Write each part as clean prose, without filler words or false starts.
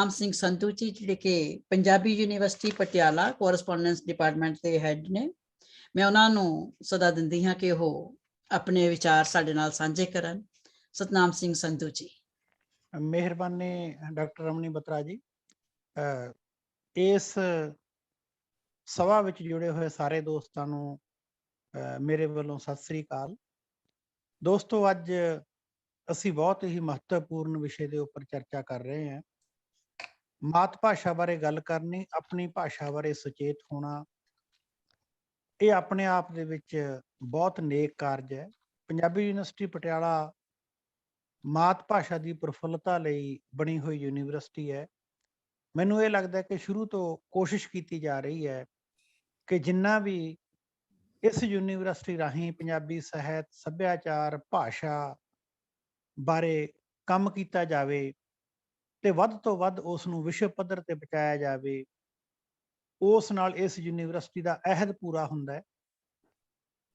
ਰਾਮ ਸਿੰਘ ਸੰਧੂ ਜੀ ਜਿਹੜੇ ਕਿ Punjabi university Patiala correspondence department ਦੇ ਹੈੱਡ ਨੇ। ਮੈਂ ਉਹਨਾਂ ਨੂੰ ਸਦਾ ਦਿੰਦੀ ਹਾਂ ਕਿ ਉਹ ਆਪਣੇ ਵਿਚਾਰ ਸਾਡੇ ਨਾਲ ਸਾਂਝੇ ਕਰਨ। ਸਤਨਾਮ ਸਿੰਘ ਸੰਧੂ ਜੀ। ਮਿਹਰਬਾਨੀ ਡਾਕਟਰ ਰਮਨੀ ਬਤਰਾ ਜੀ। ਇਸ ਸਭਾ ਵਿੱਚ ਜੁੜੇ ਹੋਏ ਸਾਰੇ ਦੋਸਤਾਂ ਨੂੰ ਮੇਰੇ ਵੱਲੋਂ ਸਤਿ ਸ੍ਰੀ ਅਕਾਲ। ਦੋਸਤੋ, ਅੱਜ ਅਸੀਂ ਬਹੁਤ ਹੀ ਮਹੱਤਵਪੂਰਨ ਵਿਸ਼ੇ ਦੇ ਉੱਪਰ ਚਰਚਾ ਕਰ ਰਹੇ ਹਾਂ। ਮਾਤ ਭਾਸ਼ਾ ਬਾਰੇ ਗੱਲ ਕਰਨੀ, ਆਪਣੀ ਭਾਸ਼ਾ ਬਾਰੇ ਸੁਚੇਤ ਹੋਣਾ, ਇਹ ਆਪਣੇ ਆਪ ਦੇ ਵਿੱਚ ਬਹੁਤ ਨੇਕ ਕਾਰਜ ਹੈ। ਪੰਜਾਬੀ ਯੂਨੀਵਰਸਿਟੀ ਪਟਿਆਲਾ ਮਾਤ ਭਾਸ਼ਾ ਦੀ ਪ੍ਰਫੁੱਲਤਾ ਲਈ ਬਣੀ ਹੋਈ ਯੂਨੀਵਰਸਿਟੀ ਹੈ। ਮੈਨੂੰ ਇਹ ਲੱਗਦਾ ਕਿ ਸ਼ੁਰੂ ਤੋਂ ਕੋਸ਼ਿਸ਼ ਕੀਤੀ ਜਾ ਰਹੀ ਹੈ ਕਿ ਜਿੰਨਾ ਵੀ ਇਸ ਯੂਨੀਵਰਸਿਟੀ ਰਾਹੀਂ ਪੰਜਾਬੀ ਸਾਹਿਤ, ਸੱਭਿਆਚਾਰ, ਭਾਸ਼ਾ ਬਾਰੇ ਕੰਮ ਕੀਤਾ ਜਾਵੇ ਤੇ ਵੱਧ ਤੋਂ ਵੱਧ ਉਸ ਨੂੰ ਵਿਸ਼ਵ ਪੱਧਰ ਤੇ ਪਹੁੰਚਾਇਆ ਜਾਵੇ। ਉਸ ਨਾਲ ਇਸ ਯੂਨੀਵਰਸਿਟੀ ਦਾ ਅਹਿਦ ਪੂਰਾ ਹੁੰਦਾ ਹੈ।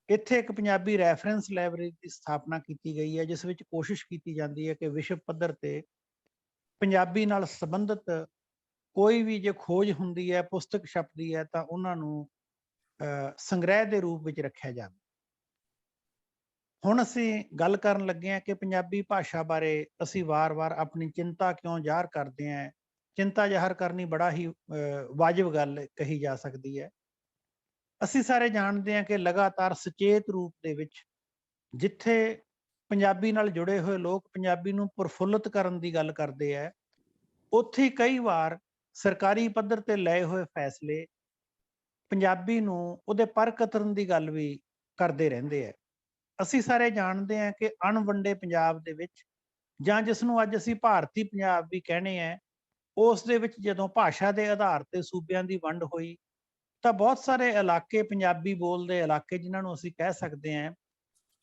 ਇੱਥੇ ਇੱਕ ਪੰਜਾਬੀ ਰੈਫਰੈਂਸ ਲਾਇਬ੍ਰੇਰੀ ਦੀ ਸਥਾਪਨਾ ਕੀਤੀ ਗਈ ਹੈ, ਜਿਸ ਵਿੱਚ ਕੋਸ਼ਿਸ਼ ਕੀਤੀ ਜਾਂਦੀ ਹੈ ਕਿ ਵਿਸ਼ਵ ਪੱਧਰ ਤੇ ਪੰਜਾਬੀ ਨਾਲ ਸੰਬੰਧਿਤ ਕੋਈ ਵੀ ਜੇ ਖੋਜ ਹੁੰਦੀ ਹੈ, ਪੁਸਤਕ ਛਪਦੀ ਹੈ, ਤਾਂ ਉਹਨਾਂ ਨੂੰ ਸੰਗ੍ਰਹਿ ਦੇ ਰੂਪ ਵਿੱਚ ਰੱਖਿਆ ਜਾਵੇ। ਹੁਣ ਅਸੀਂ ਗੱਲ ਕਰਨ ਲੱਗੇ ਹਾਂ ਕਿ ਪੰਜਾਬੀ ਭਾਸ਼ਾ ਬਾਰੇ ਅਸੀਂ ਵਾਰ-ਵਾਰ ਆਪਣੀ ਚਿੰਤਾ ਕਿਉਂ ਜ਼ਾਹਰ ਕਰਦੇ ਹਾਂ। ਚਿੰਤਾ ਜ਼ਾਹਰ ਕਰਨੀ ਬੜਾ ਹੀ ਵਾਜਬ ਗੱਲ ਕਹੀ ਜਾ ਸਕਦੀ ਹੈ। ਅਸੀਂ ਸਾਰੇ ਜਾਣਦੇ ਹਾਂ ਕਿ ਲਗਾਤਾਰ ਸੁਚੇਤ ਰੂਪ ਦੇ ਵਿੱਚ ਜਿੱਥੇ ਪੰਜਾਬੀ ਨਾਲ ਜੁੜੇ ਹੋਏ ਲੋਕ ਪੰਜਾਬੀ ਨੂੰ ਪ੍ਰਫੁੱਲਤ ਕਰਨ ਦੀ ਗੱਲ ਕਰਦੇ ਹੈ, ਉੱਥੇ ਕਈ ਵਾਰ ਸਰਕਾਰੀ ਪੱਧਰ ਤੇ ਲਏ ਹੋਏ ਫੈਸਲੇ ਪੰਜਾਬੀ ਨੂੰ ਉਹਦੇ ਪਰਕਤਰਨ ਦੀ ਗੱਲ ਵੀ ਕਰਦੇ ਰਹਿੰਦੇ ਹੈ। ਅਸੀਂ ਸਾਰੇ ਜਾਣਦੇ ਹਾਂ ਕਿ ਅਣਵੰਡੇ ਪੰਜਾਬ ਦੇ ਵਿੱਚ, ਜਾਂ ਜਿਸ ਨੂੰ ਅੱਜ ਅਸੀਂ ਭਾਰਤੀ ਪੰਜਾਬ ਵੀ ਕਹਿੰਦੇ ਹਾਂ, ਉਸ ਦੇ ਵਿੱਚ ਜਦੋਂ ਭਾਸ਼ਾ ਦੇ ਆਧਾਰ ਤੇ ਸੂਬਿਆਂ ਦੀ ਵੰਡ ਹੋਈ ਤਾਂ ਬਹੁਤ ਸਾਰੇ ਇਲਾਕੇ, ਪੰਜਾਬੀ ਬੋਲਦੇ ਇਲਾਕੇ ਜਿਨ੍ਹਾਂ ਨੂੰ ਅਸੀਂ ਕਹਿ ਸਕਦੇ ਹਾਂ,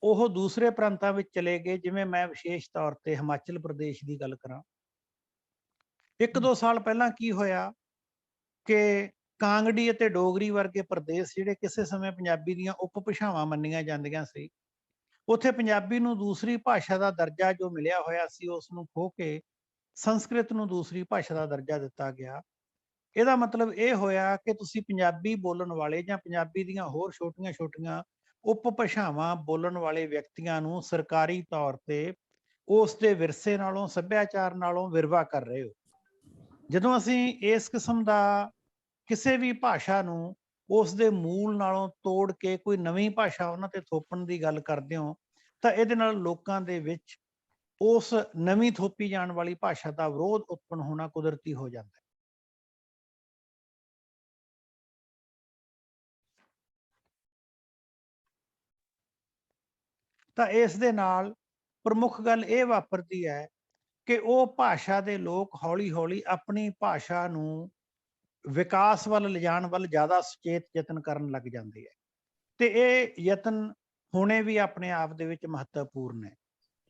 ਉਹ ਦੂਸਰੇ ਪ੍ਰਾਂਤਾਂ ਵਿੱਚ ਚਲੇ ਗਏ। ਜਿਵੇਂ ਮੈਂ ਵਿਸ਼ੇਸ਼ ਤੌਰ ਤੇ ਹਿਮਾਚਲ ਪ੍ਰਦੇਸ਼ ਦੀ ਗੱਲ ਕਰਾਂ। 1-2 ਸਾਲ ਪਹਿਲਾਂ ਕੀ ਹੋਇਆ ਕਿ ਕਾਂਗੜੀ ਅਤੇ ਡੋਗਰੀ ਵਰਗੇ ਪ੍ਰਦੇਸ਼ ਜਿਹੜੇ ਕਿਸੇ ਸਮੇਂ ਪੰਜਾਬੀ ਦੀਆਂ ਉਪ ਭਾਸ਼ਾਵਾਂ ਮੰਨੀਆਂ ਜਾਂਦੀਆਂ ਸੀ, ਉੱਥੇ ਪੰਜਾਬੀ ਨੂੰ ਦੂਸਰੀ ਭਾਸ਼ਾ ਦਾ ਦਰਜਾ ਜੋ ਮਿਲਿਆ ਹੋਇਆ ਸੀ, ਉਸ ਨੂੰ ਖੋਹ ਕੇ ਸੰਸਕ੍ਰਿਤ ਨੂੰ ਦੂਸਰੀ ਭਾਸ਼ਾ ਦਾ ਦਰਜਾ ਦਿੱਤਾ ਗਿਆ। ਇਹਦਾ ਮਤਲਬ ਇਹ ਹੋਇਆ ਕਿ ਤੁਸੀਂ ਪੰਜਾਬੀ ਬੋਲਣ ਵਾਲੇ ਜਾਂ ਪੰਜਾਬੀ ਦੀਆਂ ਹੋਰ ਛੋਟੀਆਂ-ਛੋਟੀਆਂ ਉਪ ਭਾਸ਼ਾਵਾਂ ਬੋਲਣ ਵਾਲੇ ਵਿਅਕਤੀਆਂ ਨੂੰ ਸਰਕਾਰੀ ਤੌਰ ਤੇ ਉਸ ਦੇ ਵਿਰਸੇ ਨਾਲੋਂ, ਸੱਭਿਆਚਾਰ ਨਾਲੋਂ ਵਿਰਵਾ ਕਰ ਰਹੇ ਹੋ। ਜਦੋਂ ਅਸੀਂ ਇਸ ਕਿਸਮ ਦਾ ਕਿਸੇ ਵੀ ਭਾਸ਼ਾ ਨੂੰ ਉਸ ਦੇ ਮੂਲ ਨਾਲੋਂ ਤੋੜ ਕੇ ਕੋਈ ਨਵੀਂ ਭਾਸ਼ਾ ਉਹਨਾਂ ਤੇ ਥੋਪਣ ਦੀ ਗੱਲ ਕਰਦੇ ਹੋ, ਤਾਂ ਇਹਦੇ ਨਾਲ ਲੋਕਾਂ ਦੇ ਵਿੱਚ ਉਸ ਨਵੀਂ ਥੋਪੀ ਜਾਣ ਵਾਲੀ ਭਾਸ਼ਾ ਦਾ ਵਿਰੋਧ ਉਤਪੰਨ ਹੋਣਾ ਕੁਦਰਤੀ ਹੋ ਜਾਂਦਾ ਹੈ। ਤਾਂ ਇਸ ਦੇ ਨਾਲ ਪ੍ਰਮੁੱਖ ਗੱਲ ਇਹ ਵਾਪਰਦੀ ਹੈ ਕਿ ਉਹ ਭਾਸ਼ਾ ਦੇ ਲੋਕ ਹੌਲੀ-ਹੌਲੀ ਆਪਣੀ ਭਾਸ਼ਾ ਨੂੰ ਵਿਕਾਸ ਵੱਲ ਲਿਜਾਣ ਵੱਲ ਜ਼ਿਆਦਾ ਸੁਚੇਤ ਯਤਨ ਕਰਨ ਲੱਗ ਜਾਂਦੇ ਹੈ। ਤੇ ਇਹ ਯਤਨ ਹੋਣੇ ਵੀ ਆਪਣੇ ਆਪ ਦੇ ਵਿੱਚ ਮਹੱਤਵਪੂਰਨ ਹੈ।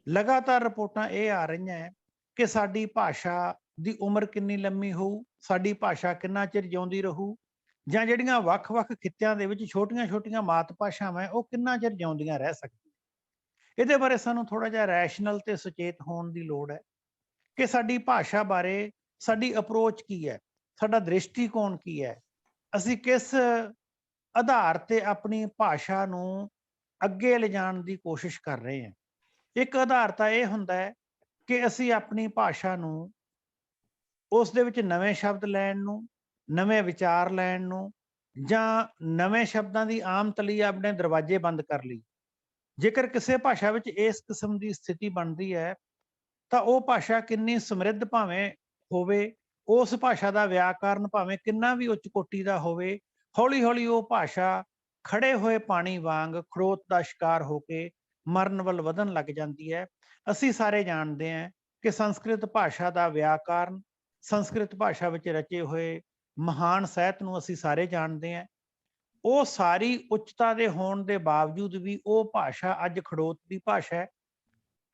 ਲਗਾਤਾਰ ਰਿਪੋਰਟਾਂ ਇਹ ਆ ਰਹੀਆਂ ਹੈ ਕਿ ਸਾਡੀ ਭਾਸ਼ਾ ਦੀ ਉਮਰ ਕਿੰਨੀ ਲੰਮੀ ਹੋਊ, ਸਾਡੀ ਭਾਸ਼ਾ ਕਿੰਨਾ ਚਿਰ ਜਿਉਂਦੀ ਰਹੂ, ਜਾਂ ਜਿਹੜੀਆਂ ਵੱਖ-ਵੱਖ ਖਿੱਤਿਆਂ ਦੇ ਵਿੱਚ ਛੋਟੀਆਂ-ਛੋਟੀਆਂ ਮਾਤ ਭਾਸ਼ਾਵਾਂ ਉਹ ਕਿੰਨਾ ਚਿਰ ਜਿਉਂਦੀਆਂ ਰਹਿ ਸਕਦੀਆਂ। ਇਹਦੇ ਬਾਰੇ ਸਾਨੂੰ ਥੋੜਾ ਜਿਹਾ ਰੈਸ਼ਨਲ ਤੇ ਸੁਚੇਤ ਹੋਣ ਦੀ ਲੋੜ ਹੈ ਕਿ ਸਾਡੀ ਭਾਸ਼ਾ ਬਾਰੇ ਸਾਡੀ ਅਪਰੋਚ ਕੀ ਹੈ, ਸਾਡਾ ਦ੍ਰਿਸ਼ਟੀਕੋਣ ਕੀ ਹੈ, ਅਸੀਂ ਕਿਸ ਆਧਾਰ ਤੇ ਆਪਣੀ ਭਾਸ਼ਾ ਨੂੰ ਅੱਗੇ ਲਿਜਾਣ ਦੀ ਕੋਸ਼ਿਸ਼ ਕਰ ਰਹੇ ਹਾਂ। ਇੱਕ ਆਧਾਰ ਤਾਂ ਇਹ ਹੁੰਦਾ ਹੈ ਕਿ ਅਸੀਂ ਆਪਣੀ ਭਾਸ਼ਾ ਨੂੰ ਉਸ ਦੇ ਵਿੱਚ ਨਵੇਂ ਸ਼ਬਦ ਲੈਣ ਨੂੰ, ਨਵੇਂ ਵਿਚਾਰ ਲੈਣ ਨੂੰ, ਜਾਂ ਨਵੇਂ ਸ਼ਬਦਾਂ ਦੀ ਆਮ ਤਲੀ ਆਪਣੇ ਦਰਵਾਜ਼ੇ ਬੰਦ ਕਰ ਲਈ। ਜੇਕਰ ਕਿਸੇ ਭਾਸ਼ਾ ਵਿੱਚ ਇਸ ਕਿਸਮ ਦੀ ਸਥਿਤੀ ਬਣਦੀ ਹੈ ਤਾਂ ਉਹ ਭਾਸ਼ਾ ਕਿੰਨੀ ਸਮਰਿੱਧ ਭਾਵੇਂ ਹੋਵੇ, ਉਸ ਭਾਸ਼ਾ ਦਾ ਵਿਆਕਰਨ ਭਾਵੇਂ ਕਿੰਨਾ ਵੀ ਉੱਚ ਕੋਟੀ ਦਾ ਹੋਵੇ, ਹੌਲੀ-ਹੌਲੀ ਉਹ ਭਾਸ਼ਾ ਖੜੇ ਹੋਏ ਪਾਣੀ ਵਾਂਗ ਖੜੋਤ ਦਾ ਸ਼ਿਕਾਰ ਹੋ ਕੇ ਮਰਨ ਵੱਲ ਵਧਣ ਲੱਗ ਜਾਂਦੀ ਹੈ। ਅਸੀਂ ਸਾਰੇ ਜਾਣਦੇ ਹਾਂ ਕਿ ਸੰਸਕ੍ਰਿਤ ਭਾਸ਼ਾ ਦਾ ਵਿਆਕਰਨ, ਸੰਸਕ੍ਰਿਤ ਭਾਸ਼ਾ ਵਿੱਚ ਰਚੇ ਹੋਏ ਮਹਾਨ ਸਾਹਿਤ ਨੂੰ ਅਸੀਂ ਸਾਰੇ ਜਾਣਦੇ ਹਾਂ। ਉਹ ਸਾਰੀ ਉੱਚਤਾ ਦੇ ਹੋਣ ਦੇ ਬਾਵਜੂਦ ਵੀ ਉਹ ਭਾਸ਼ਾ ਅੱਜ ਖੜੋਤ ਦੀ ਭਾਸ਼ਾ ਹੈ।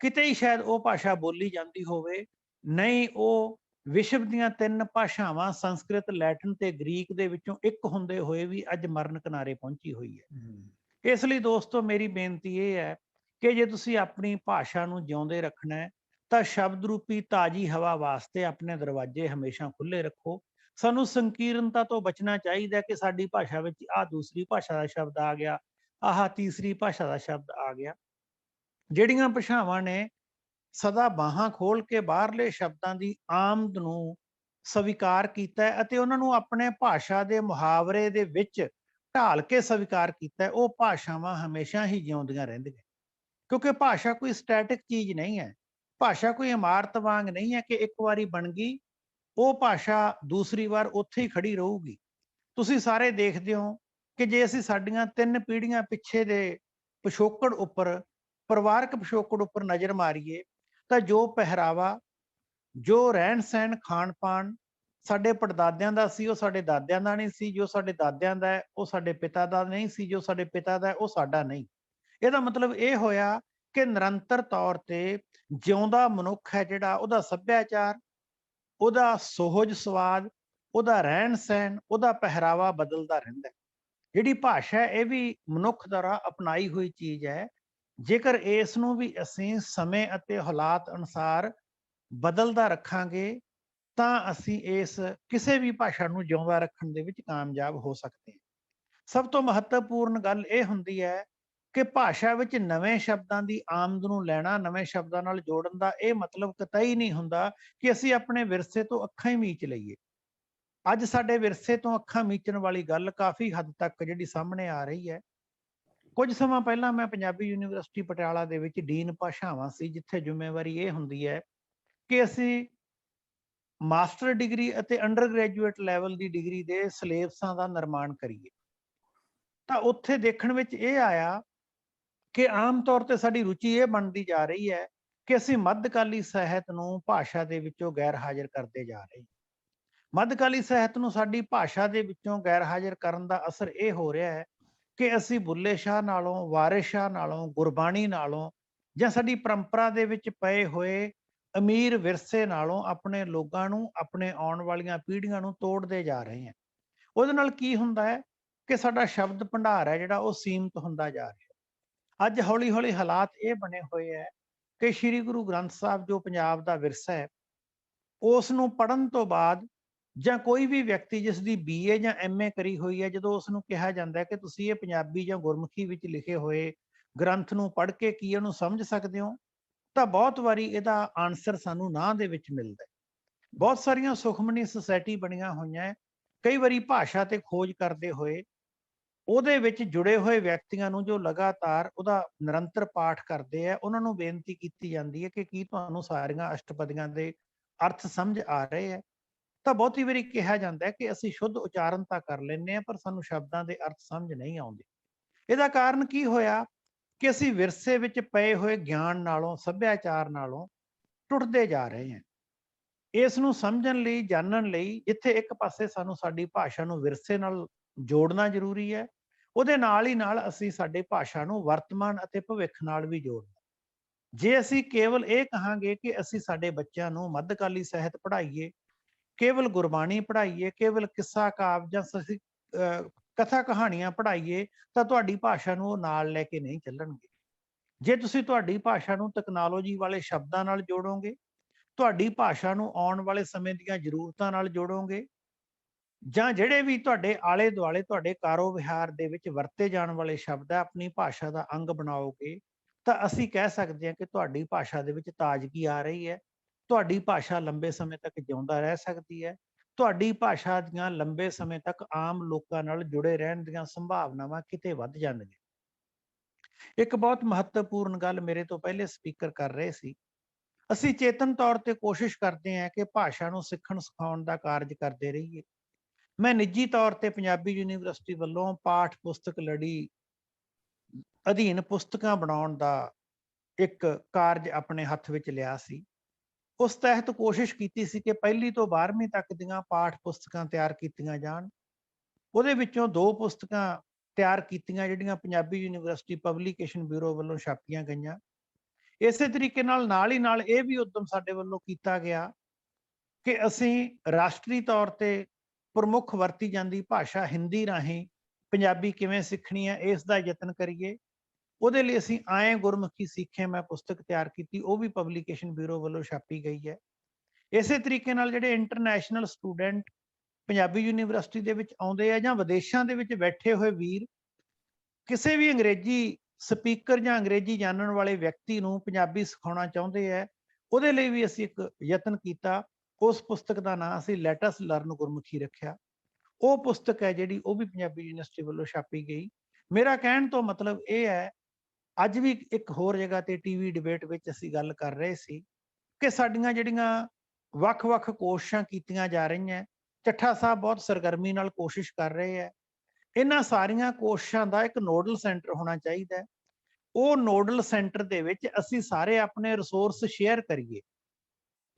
ਕਿਤੇ ਹੀ ਸ਼ਾਇਦ ਉਹ ਭਾਸ਼ਾ ਬੋਲੀ ਜਾਂਦੀ ਹੋਵੇ, ਨਹੀਂ ਉਹ ਵਿਸ਼ਵ ਦੀਆਂ 3 ਭਾਸ਼ਾਵਾਂ ਸੰਸਕ੍ਰਿਤ, ਲੈਟਿਨ ਤੇ ਗ੍ਰੀਕ ਦੇ ਵਿੱਚੋਂ ਇੱਕ ਹੁੰਦੇ ਹੋਏ ਵੀ ਅੱਜ ਮਰਨ ਕਿਨਾਰੇ ਪਹੁੰਚੀ ਹੋਈ ਹੈ। ਇਸ ਲਈ ਦੋਸਤੋ, ਮੇਰੀ ਬੇਨਤੀ ਇਹ ਹੈ ਕਿ ਜੇ ਤੁਸੀਂ ਆਪਣੀ ਭਾਸ਼ਾ ਨੂੰ ਜਿਉਂਦੇ ਰੱਖਣਾ ਹੈ ਤਾਂ ਸ਼ਬਦ ਰੂਪੀ ਤਾਜੀ ਹਵਾ ਵਾਸਤੇ ਆਪਣੇ ਦਰਵਾਜ਼ੇ ਹਮੇਸ਼ਾ ਖੁੱਲੇ ਰੱਖੋ। ਸਾਨੂੰ ਸੰਕੀਰਨਤਾ ਤੋਂ ਬਚਣਾ ਚਾਹੀਦਾ ਕਿ ਸਾਡੀ ਭਾਸ਼ਾ ਵਿੱਚ ਆਹ ਦੂਸਰੀ ਭਾਸ਼ਾ ਦਾ ਸ਼ਬਦ ਆ ਗਿਆ, ਆਹ ਤੀਸਰੀ ਭਾਸ਼ਾ ਦਾ ਸ਼ਬਦ ਆ ਗਿਆ। ਜਿਹੜੀਆਂ ਭਾਸ਼ਾਵਾਂ ਨੇ ਸਦਾ ਬਾਹਾਂ ਖੋਲ ਕੇ ਬਾਹਰਲੇ ਸ਼ਬਦਾਂ ਦੀ ਆਮਦ ਨੂੰ ਸਵੀਕਾਰ ਕੀਤਾ ਹੈ ਅਤੇ ਉਹਨਾਂ ਨੂੰ ਆਪਣੇ ਭਾਸ਼ਾ ਦੇ ਮੁਹਾਵਰੇ ਦੇ ਵਿੱਚ ਢਾਲ ਕੇ ਸਵੀਕਾਰ ਕੀਤਾ ਹੈ, ਉਹ ਭਾਸ਼ਾਵਾਂ ਹਮੇਸ਼ਾ ਹੀ ਜਿਉਂਦੀਆਂ ਰਹਿੰਦੀਆਂ। ਕਿਉਂਕਿ ਭਾਸ਼ਾ ਕੋਈ ਸਟੈਟਿਕ ਚੀਜ਼ ਨਹੀਂ ਹੈ। ਭਾਸ਼ਾ ਕੋਈ ਇਮਾਰਤ ਵਾਂਗ ਨਹੀਂ ਹੈ ਕਿ ਇੱਕ ਵਾਰੀ ਬਣ ਗਈ ਉਹ ਭਾਸ਼ਾ ਦੂਸਰੀ ਵਾਰ ਉੱਥੇ ਹੀ ਖੜੀ ਰਹੂਗੀ। ਤੁਸੀਂ ਸਾਰੇ ਦੇਖਦੇ ਹੋ ਕਿ ਜੇ ਅਸੀਂ ਸਾਡੀਆਂ 3 ਪੀੜ੍ਹੀਆਂ ਪਿੱਛੇ ਦੇ ਪਿਛੋਕੜ ਉੱਪਰ, ਪਰਿਵਾਰਕ ਪਿਛੋਕੜ ਉੱਪਰ ਨਜ਼ਰ ਮਾਰੀਏ ਤਾਂ ਜੋ ਪਹਿਰਾਵਾ, ਜੋ ਰਹਿਣ ਸਹਿਣ, ਖਾਣ ਪਾਣ ਸਾਡੇ ਪੜਦਾਦਿਆਂ ਦਾ ਸੀ ਉਹ ਸਾਡੇ ਦਾਦਿਆਂ ਦਾ ਨਹੀਂ ਸੀ, ਜੋ ਸਾਡੇ ਦਾਦਿਆਂ ਦਾ ਹੈ ਉਹ ਸਾਡੇ ਪਿਤਾ ਦਾ ਨਹੀਂ ਸੀ, ਜੋ ਸਾਡੇ ਪਿਤਾ ਦਾ ਹੈ ਉਹ ਸਾਡਾ ਨਹੀਂ। ਇਹਦਾ ਮਤਲਬ ਇਹ ਹੋਇਆ ਕਿ ਨਿਰੰਤਰ ਤੌਰ ਤੇ ਜਿਉਂਦਾ ਮਨੁੱਖ ਹੈ ਜਿਹੜਾ, ਉਹਦਾ ਸੱਭਿਆਚਾਰ, ਉਹਦਾ ਸੁਹਜ ਸਵਾਦ, ਉਹਦਾ ਰਹਿਣ ਸਹਿਣ, ਉਹਦਾ ਪਹਿਰਾਵਾ ਬਦਲਦਾ ਰਹਿੰਦਾ ਹੈ। ਜਿਹੜੀ ਭਾਸ਼ਾ ਹੈ ਇਹ ਵੀ ਮਨੁੱਖ ਦੁਆਰਾ ਅਪਣਾਈ ਹੋਈ ਚੀਜ਼ ਹੈ। ਜੇਕਰ ਇਸ ਨੂੰ ਵੀ ਅਸੀਂ ਸਮੇਂ ਅਤੇ ਹਾਲਾਤ ਅਨੁਸਾਰ ਬਦਲਦਾ ਰੱਖਾਂਗੇ ਤਾਂ ਅਸੀਂ ਇਸ ਕਿਸੇ ਵੀ ਭਾਸ਼ਾ ਨੂੰ ਜਿਉਂਦਾ ਰੱਖਣ ਦੇ ਵਿੱਚ ਕਾਮਯਾਬ ਹੋ ਸਕਦੇ ਹਾਂ। ਸਭ ਤੋਂ ਮਹੱਤਵਪੂਰਨ ਗੱਲ ਇਹ ਹੁੰਦੀ ਹੈ ਕਿ ਭਾਸ਼ਾ ਵਿੱਚ ਨਵੇਂ ਸ਼ਬਦਾਂ ਦੀ ਆਮਦ ਨੂੰ ਲੈਣਾ, ਨਵੇਂ ਸ਼ਬਦਾਂ ਨਾਲ ਜੋੜਨ ਦਾ ਇਹ ਮਤਲਬ ਕਤਈ ਨਹੀਂ ਹੁੰਦਾ ਕਿ ਅਸੀਂ ਆਪਣੇ ਵਿਰਸੇ ਤੋਂ ਅੱਖਾਂ ਹੀ ਮੀਚ ਲਈਏ। ਅੱਜ ਸਾਡੇ ਵਿਰਸੇ ਤੋਂ ਅੱਖਾਂ ਮੀਚਣ ਵਾਲੀ ਗੱਲ ਕਾਫੀ ਹੱਦ ਤੱਕ ਜਿਹੜੀ ਸਾਹਮਣੇ ਆ ਰਹੀ ਹੈ। ਕੁਝ ਸਮਾਂ ਪਹਿਲਾਂ ਮੈਂ ਪੰਜਾਬੀ ਯੂਨੀਵਰਸਿਟੀ ਪਟਿਆਲਾ ਦੇ ਵਿੱਚ ਡੀਨ ਭਾਸ਼ਾਵਾਂ ਸੀ, ਜਿੱਥੇ ਜ਼ਿੰਮੇਵਾਰੀ ਇਹ ਹੁੰਦੀ ਹੈ ਕਿ ਅਸੀਂ ਮਾਸਟਰ ਡਿਗਰੀ ਅਤੇ ਅੰਡਰ ਗ੍ਰੈਜੂਏਟ ਲੈਵਲ ਦੀ ਡਿਗਰੀ ਦੇ ਸਿਲੇਬਸਾਂ ਦਾ ਨਿਰਮਾਣ ਕਰੀਏ। ਤਾਂ ਉੱਥੇ ਦੇਖਣ ਵਿੱਚ ਇਹ ਆਇਆ ਕਿ ਆਮ ਤੌਰ ਤੇ ਸਾਡੀ ਰੁਚੀ ਇਹ ਬਣਦੀ ਜਾ ਰਹੀ ਹੈ ਕਿ ਅਸੀਂ ਮੱਧਕਾਲੀ ਸਾਹਿਤ ਨੂੰ ਭਾਸ਼ਾ ਦੇ ਵਿੱਚੋਂ ਗੈਰ ਹਾਜ਼ਰ ਕਰਦੇ ਜਾ ਰਹੇ ਹਾਂ। ਮੱਧਕਾਲੀ ਸਾਹਿਤ ਨੂੰ ਸਾਡੀ ਭਾਸ਼ਾ ਦੇ ਵਿੱਚੋਂ ਗੈਰ ਹਾਜ਼ਰ ਕਰਨ ਦਾ ਅਸਰ ਇਹ ਹੋ ਰਿਹਾ ਹੈ ਕਿ ਅਸੀਂ ਬੁੱਲੇ ਸ਼ਾਹ ਨਾਲੋਂ, ਵਾਰਿਸ ਸ਼ਾਹ ਨਾਲੋਂ, ਗੁਰਬਾਣੀ ਨਾਲੋਂ ਜਾਂ ਸਾਡੀ ਪਰੰਪਰਾ ਦੇ ਵਿੱਚ ਪਏ ਹੋਏ ਅਮੀਰ ਵਿਰਸੇ ਨਾਲੋਂ ਆਪਣੇ ਲੋਕਾਂ ਨੂੰ, ਆਪਣੇ ਆਉਣ ਵਾਲੀਆਂ ਪੀੜ੍ਹੀਆਂ ਨੂੰ ਤੋੜਦੇ ਜਾ ਰਹੇ ਹਾਂ। ਉਹਦੇ ਨਾਲ ਕੀ ਹੁੰਦਾ ਹੈ ਕਿ ਸਾਡਾ ਸ਼ਬਦ ਭੰਡਾਰ ਹੈ ਜਿਹੜਾ ਉਹ ਸੀਮਤ ਹੁੰਦਾ ਜਾ ਰਿਹਾ। ਅੱਜ ਹੌਲੀ ਹੌਲੀ ਹਾਲਾਤ ਇਹ ਬਣੇ ਹੋਏ ਹੈ ਕਿ ਸ੍ਰੀ ਗੁਰੂ ਗ੍ਰੰਥ ਸਾਹਿਬ ਜੋ ਪੰਜਾਬ ਦਾ ਵਿਰਸਾ ਹੈ ਉਸ ਨੂੰ ਪੜ੍ਹਨ ਤੋਂ ਬਾਅਦ ਜਾਂ ਕੋਈ ਵੀ ਵਿਅਕਤੀ ਜਿਸ ਦੀ BA ਜਾਂ MA ਕਰੀ ਹੋਈ ਹੈ, ਜਦੋਂ ਉਸ ਨੂੰ ਕਿਹਾ ਜਾਂਦਾ ਹੈ ਕਿ ਤੁਸੀਂ ਇਹ ਪੰਜਾਬੀ ਜਾਂ ਗੁਰਮੁਖੀ ਵਿੱਚ ਲਿਖੇ ਹੋਏ ਗ੍ਰੰਥ ਨੂੰ ਪੜ੍ਹ ਕੇ ਕੀ ਇਹਨੂੰ ਸਮਝ ਸਕਦੇ ਹੋ, ਤਾਂ ਬਹੁਤ ਵਾਰੀ ਇਹਦਾ ਆਨਸਰ ਸਾਨੂੰ ਨਾ ਦੇ ਵਿੱਚ ਮਿਲਦਾ ਹੈ। ਬਹੁਤ ਸਾਰੀਆਂ ਸੁਖਮਨੀ ਸੁਸਾਇਟੀ ਬਣੀਆਂ ਹੋਈਆਂ ਹੈ। ਕਈ ਵਾਰੀ ਭਾਸ਼ਾ ਤੇ ਖੋਜ ਕਰਦੇ ਹੋਏ ਉਹਦੇ ਵਿੱਚ ਜੁੜੇ ਹੋਏ ਵਿਅਕਤੀਆਂ ਨੂੰ ਜੋ ਲਗਾਤਾਰ ਉਹਦਾ ਨਿਰੰਤਰ ਪਾਠ ਕਰਦੇ ਆ, ਉਹਨਾਂ ਨੂੰ ਬੇਨਤੀ ਕੀਤੀ ਜਾਂਦੀ ਹੈ ਕਿ ਕੀ ਤੁਹਾਨੂੰ ਸਾਰੀਆਂ ਅਸ਼ਟਪਦੀਆਂ ਦੇ ਅਰਥ ਸਮਝ ਆ ਰਹੇ ਹੈ। ਤਾਂ ਬਹੁਤੀ ਵਾਰੀ ਕਿਹਾ ਜਾਂਦਾ ਹੈ ਕਿ ਅਸੀਂ ਸ਼ੁੱਧ ਉਚਾਰਨ ਤਾਂ ਕਰ ਲੈਂਦੇ ਹਾਂ ਪਰ ਸਾਨੂੰ ਸ਼ਬਦਾਂ ਦੇ ਅਰਥ ਸਮਝ ਨਹੀਂ ਆਉਂਦੇ। ਇਹਦਾ ਕਾਰਨ ਕੀ ਹੋਇਆ ਕਿ ਅਸੀਂ ਵਿਰਸੇ ਵਿੱਚ ਪਏ ਹੋਏ ਗਿਆਨ ਨਾਲੋਂ, ਸੱਭਿਆਚਾਰ ਨਾਲੋਂ ਟੁੱਟਦੇ ਜਾ ਰਹੇ ਹਾਂ। ਇਸ ਨੂੰ ਸਮਝਣ ਲਈ, ਜਾਣਨ ਲਈ ਜਿੱਥੇ ਇੱਕ ਪਾਸੇ ਸਾਨੂੰ ਸਾਡੀ ਭਾਸ਼ਾ ਨੂੰ ਵਿਰਸੇ ਨਾਲ ਜੋੜਨਾ ਜ਼ਰੂਰੀ ਹੈ, ਉਹਦੇ ਨਾਲ ਹੀ ਨਾਲ ਅਸੀਂ ਸਾਡੀ ਭਾਸ਼ਾ ਨੂੰ ਵਰਤਮਾਨ ਅਤੇ ਭਵਿੱਖ ਨਾਲ ਵੀ ਜੋੜਨਾ। ਜੇ ਅਸੀਂ ਕੇਵਲ ਇਹ ਕਹਾਂਗੇ ਕਿ ਅਸੀਂ ਸਾਡੇ ਬੱਚਿਆਂ ਨੂੰ ਮੱਧਕਾਲੀ ਸਾਹਿਤ ਪੜ੍ਹਾਈਏ, ਕੇਵਲ ਗੁਰਬਾਣੀ ਪੜ੍ਹਾਈਏ, ਕੇਵਲ ਕਿੱਸਾ ਕਾਵਿ ਜਾਂ ਕਥਾ ਕਹਾਣੀਆਂ ਪੜ੍ਹਾਈਏ, ਤਾਂ ਤੁਹਾਡੀ ਭਾਸ਼ਾ ਨੂੰ ਉਹ ਨਾਲ ਲੈ ਕੇ ਨਹੀਂ ਚੱਲਣਗੇ। ਜੇ ਤੁਸੀਂ ਤੁਹਾਡੀ ਭਾਸ਼ਾ ਨੂੰ ਤਕਨਾਲੋਜੀ ਵਾਲੇ ਸ਼ਬਦਾਂ ਨਾਲ ਜੋੜੋਗੇ, ਤੁਹਾਡੀ ਭਾਸ਼ਾ ਨੂੰ ਆਉਣ ਵਾਲੇ ਸਮੇਂ ਦੀਆਂ ਜ਼ਰੂਰਤਾਂ ਨਾਲ ਜੋੜੋਗੇ, ਜਾਂ ਜਿਹੜੇ ਵੀ ਤੁਹਾਡੇ ਆਲੇ ਦੁਆਲੇ ਤੁਹਾਡੇ ਕਾਰੋ ਵਿਹਾਰ ਦੇ ਵਿੱਚ ਵਰਤੇ ਜਾਣ ਵਾਲੇ ਸ਼ਬਦ ਹੈ ਆਪਣੀ ਭਾਸ਼ਾ ਦਾ ਅੰਗ ਬਣਾਓਗੇ, ਤਾਂ ਅਸੀਂ ਕਹਿ ਸਕਦੇ ਹਾਂ ਕਿ ਤੁਹਾਡੀ ਭਾਸ਼ਾ ਦੇ ਵਿੱਚ ਤਾਜ਼ਗੀ ਆ ਰਹੀ ਹੈ। ਤੁਹਾਡੀ ਭਾਸ਼ਾ ਲੰਬੇ ਸਮੇਂ ਤੱਕ ਜਿਉਂਦਾ ਰਹਿ ਸਕਦੀ ਹੈ। ਤੁਹਾਡੀ ਭਾਸ਼ਾ ਦੀਆਂ ਲੰਬੇ ਸਮੇਂ ਤੱਕ ਆਮ ਲੋਕਾਂ ਨਾਲ ਜੁੜੇ ਰਹਿਣ ਦੀਆਂ ਸੰਭਾਵਨਾਵਾਂ ਕਿਤੇ ਵੱਧ ਜਾਂਦੀਆਂ। ਇੱਕ ਬਹੁਤ ਮਹੱਤਵਪੂਰਨ ਗੱਲ ਮੇਰੇ ਤੋਂ ਪਹਿਲੇ ਸਪੀਕਰ ਕਰ ਰਹੇ ਸੀ, ਅਸੀਂ ਚੇਤਨ ਤੌਰ ਤੇ ਕੋਸ਼ਿਸ਼ ਕਰਦੇ ਹਾਂ ਕਿ ਭਾਸ਼ਾ ਨੂੰ ਸਿੱਖਣ ਸਿਖਾਉਣ ਦਾ ਕਾਰਜ ਕਰਦੇ ਰਹੀਏ। ਮੈਂ ਨਿੱਜੀ ਤੌਰ ਤੇ ਪੰਜਾਬੀ ਯੂਨੀਵਰਸਿਟੀ ਵੱਲੋਂ ਪਾਠ ਪੁਸਤਕ ਲੜੀ ਅਧੀਨ ਪੁਸਤਕਾਂ ਬਣਾਉਣ ਦਾ ਇੱਕ ਕਾਰਜ ਆਪਣੇ ਹੱਥ ਵਿੱਚ ਲਿਆ ਸੀ। ਉਸ ਤਹਿਤ ਕੋਸ਼ਿਸ਼ ਕੀਤੀ ਸੀ ਕਿ 1ਵੀਂ ਤੋਂ 12ਵੀਂ ਤੱਕ ਦੀਆਂ ਪਾਠ ਪੁਸਤਕਾਂ ਤਿਆਰ ਕੀਤੀਆਂ ਜਾਣ। ਉਹਦੇ ਵਿੱਚੋਂ 2 ਪੁਸਤਕਾਂ ਤਿਆਰ ਕੀਤੀਆਂ ਜਿਹੜੀਆਂ ਪੰਜਾਬੀ ਯੂਨੀਵਰਸਿਟੀ ਪਬਲੀਕੇਸ਼ਨ ਬਿਊਰੋ ਵੱਲੋਂ ਛਾਪੀਆਂ ਗਈਆਂ। ਇਸੇ ਤਰੀਕੇ ਨਾਲ ਹੀ ਨਾਲ ਇਹ ਵੀ ਉਦਮ ਸਾਡੇ ਵੱਲੋਂ ਕੀਤਾ ਗਿਆ ਕਿ ਅਸੀਂ ਰਾਸ਼ਟਰੀ ਤੌਰ ਤੇ ਪ੍ਰਮੁੱਖ ਵਰਤੀ ਜਾਂਦੀ ਭਾਸ਼ਾ ਹਿੰਦੀ ਰਾਹੀਂ ਪੰਜਾਬੀ ਕਿਵੇਂ ਸਿੱਖਣੀ ਹੈ, ਇਸ ਦਾ ਯਤਨ ਕਰੀਏ। ਉਹਦੇ ਲਈ ਅਸੀਂ ਆਏ ਗੁਰਮੁਖੀ ਸਿੱਖੇ ਮੈਂ ਪੁਸਤਕ ਤਿਆਰ ਕੀਤੀ, ਉਹ ਵੀ ਪਬਲੀਕੇਸ਼ਨ ਬਿਊਰੋ ਵੱਲੋਂ ਛਾਪੀ ਗਈ ਹੈ। ਇਸੇ ਤਰੀਕੇ ਨਾਲ ਜਿਹੜੇ ਇੰਟਰਨੈਸ਼ਨਲ ਸਟੂਡੈਂਟ ਪੰਜਾਬੀ ਯੂਨੀਵਰਸਿਟੀ ਦੇ ਵਿੱਚ ਆਉਂਦੇ ਆ ਜਾਂ ਵਿਦੇਸ਼ਾਂ ਦੇ ਵਿੱਚ ਬੈਠੇ ਹੋਏ ਵੀਰ ਕਿਸੇ ਵੀ ਅੰਗਰੇਜ਼ੀ ਸਪੀਕਰ ਜਾਂ ਅੰਗਰੇਜ਼ੀ ਜਾਣਨ ਵਾਲੇ ਵਿਅਕਤੀ ਨੂੰ ਪੰਜਾਬੀ ਸਿਖਾਉਣਾ ਚਾਹੁੰਦੇ ਹੈ, ਉਹਦੇ ਲਈ ਵੀ ਅਸੀਂ ਇੱਕ ਯਤਨ ਕੀਤਾ। ਉਸ ਪੁਸਤਕ ਦਾ ਨਾਂ ਅਸੀਂ ਲੈਟ ਅਸ ਲਰਨ ਗੁਰਮੁਖੀ ਰੱਖਿਆ। ਉਹ ਪੁਸਤਕ ਹੈ ਜਿਹੜੀ ਉਹ ਵੀ ਪੰਜਾਬੀ ਯੂਨੀਵਰਸਿਟੀ ਵੱਲੋਂ ਛਾਪੀ ਗਈ। ਮੇਰਾ ਕਹਿਣ ਤੋਂ ਮਤਲਬ ਇਹ ਹੈ, ਅੱਜ ਵੀ ਇੱਕ ਹੋਰ ਜਗ੍ਹਾ ਤੇ ਟੀਵੀ ਡਿਬੇਟ ਵਿੱਚ ਅਸੀਂ ਗੱਲ ਕਰ ਰਹੇ ਸੀ ਕਿ ਸਾਡੀਆਂ ਜਿਹੜੀਆਂ ਵੱਖ-ਵੱਖ ਕੋਸ਼ਿਸ਼ਾਂ ਕੀਤੀਆਂ ਜਾ ਰਹੀਆਂ, ਚੱਠਾ ਸਾਹਿਬ ਬਹੁਤ ਸਰਗਰਮੀ ਨਾਲ ਕੋਸ਼ਿਸ਼ ਕਰ ਰਹੇ ਹੈ। ਇਹਨਾਂ ਸਾਰੀਆਂ ਕੋਸ਼ਿਸ਼ਾਂ ਦਾ ਇੱਕ ਨੋਡਲ ਸੈਂਟਰ ਹੋਣਾ ਚਾਹੀਦਾ ਹੈ। ਉਹ ਨੋਡਲ ਸੈਂਟਰ ਦੇ ਵਿੱਚ ਅਸੀਂ ਸਾਰੇ ਆਪਣੇ ਰਿਸੋਰਸ ਸ਼ੇਅਰ ਕਰੀਏ।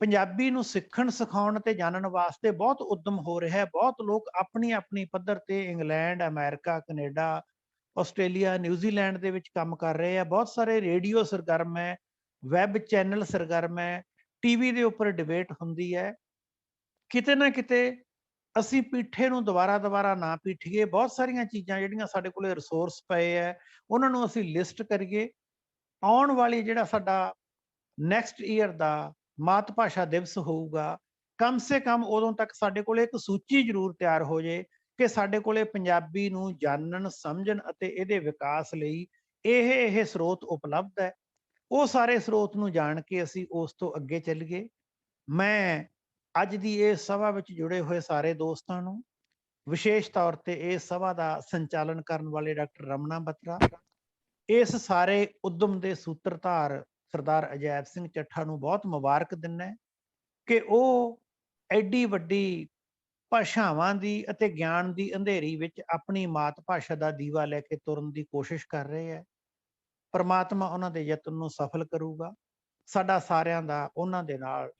ਪੰਜਾਬੀ ਨੂੰ ਸਿੱਖਣ ਸਿਖਾਉਣ ਤੇ ਜਾਣਨ ਵਾਸਤੇ ਬਹੁਤ ਉਦਮ ਹੋ ਰਿਹਾ ਹੈ। ਬਹੁਤ ਲੋਕ ਆਪਣੀ ਆਪਣੀ ਪੱਧਰ ਤੇ England, America, Canada, Australia, New Zealand ਦੇ ਵਿੱਚ ਕੰਮ ਕਰ ਰਹੇ ਆ। ਬਹੁਤ ਸਾਰੇ ਰੇਡੀਓ ਸਰਗਰਮ ਹੈ, ਵੈਬ ਚੈਨਲ ਸਰਗਰਮ ਹੈ, ਟੀਵੀ ਦੇ ਉੱਪਰ ਡਿਬੇਟ ਹੁੰਦੀ ਹੈ। ਕਿਤੇ ਨਾ ਕਿਤੇ ਅਸੀਂ ਪੀਠੇ ਨੂੰ ਦੁਬਾਰਾ ਨਾ ਪੀਠੀਏ। ਬਹੁਤ ਸਾਰੀਆਂ ਚੀਜ਼ਾਂ ਜਿਹੜੀਆਂ ਸਾਡੇ ਕੋਲੇ ਰਿਸੋਰਸ ਪਏ ਹੈ, ਉਹਨਾਂ ਨੂੰ ਅਸੀਂ ਲਿਸਟ ਕਰੀਏ। ਆਉਣ ਵਾਲੀ ਜਿਹੜਾ ਸਾਡਾ ਨੈਕਸਟ ਈਅਰ ਦਾ ਮਾਤ ਭਾਸ਼ਾ ਦਿਵਸ ਹੋਊਗਾ, ਕਮ ਸੇ ਕਮ ਉਦੋਂ ਤੱਕ ਸਾਡੇ ਕੋਲੇ ਇੱਕ ਸੂਚੀ ਜ਼ਰੂਰ ਤਿਆਰ ਹੋ ਜੇ ਕਿ ਸਾਡੇ ਕੋਲੇ ਪੰਜਾਬੀ ਨੂੰ ਜਾਣਨ, ਸਮਝਣ ਅਤੇ ਇਹਦੇ ਵਿਕਾਸ ਲਈ ਇਹ ਸਰੋਤ ਉਪਲਬਧ ਹੈ। ਉਹ ਸਾਰੇ ਸਰੋਤ ਨੂੰ ਜਾਣ ਕੇ ਅਸੀਂ ਉਸ ਤੋਂ ਅੱਗੇ ਚੱਲੀਏ। ਮੈਂ ਅੱਜ ਦੀ ਇਹ ਸਭਾ ਵਿੱਚ ਜੁੜੇ ਹੋਏ ਸਾਰੇ ਦੋਸਤਾਂ ਨੂੰ, ਵਿਸ਼ੇਸ਼ ਤੌਰ ਤੇ ਇਸ ਸਭਾ ਦਾ ਸੰਚਾਲਨ ਕਰਨ ਵਾਲੇ ਡਾਕਟਰ ਰਮਨਾ ਬਤਰਾ, ਇਸ ਸਾਰੇ ਉਦਮ ਦੇ ਸੂਤਰਧਾਰ ਸਰਦਾਰ ਅਜੈਬ ਸਿੰਘ ਚੱਠਾ ਨੂੰ ਬਹੁਤ ਮੁਬਾਰਕ ਦਿੰਦਾ ਕਿ ਉਹ ਐਡੀ ਵੱਡੀ ਭਾਸ਼ਾਵਾਂ ਦੀ ਅਤੇ ਗਿਆਨ ਦੀ ਅੰਧੇਰੀ ਵਿੱਚ ਆਪਣੀ ਮਾਤ ਭਾਸ਼ਾ ਦਾ ਦੀਵਾ ਲੈ ਕੇ ਤੁਰਨ ਦੀ ਕੋਸ਼ਿਸ਼ ਕਰ ਰਹੇ ਹੈ। ਪਰਮਾਤਮਾ ਉਹਨਾਂ ਦੇ ਯਤਨ ਨੂੰ ਸਫਲ ਕਰੂਗਾ। ਸਾਡਾ ਸਾਰਿਆਂ ਦਾ ਉਹਨਾਂ ਦੇ ਨਾਲ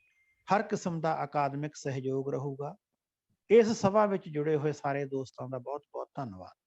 ਹਰ ਕਿਸਮ ਦਾ ਅਕਾਦਮਿਕ ਸਹਿਯੋਗ ਰਹੂਗਾ। ਇਸ ਸਭਾ ਵਿੱਚ ਜੁੜੇ ਹੋਏ ਸਾਰੇ ਦੋਸਤਾਂ ਦਾ ਬਹੁਤ ਬਹੁਤ ਧੰਨਵਾਦ।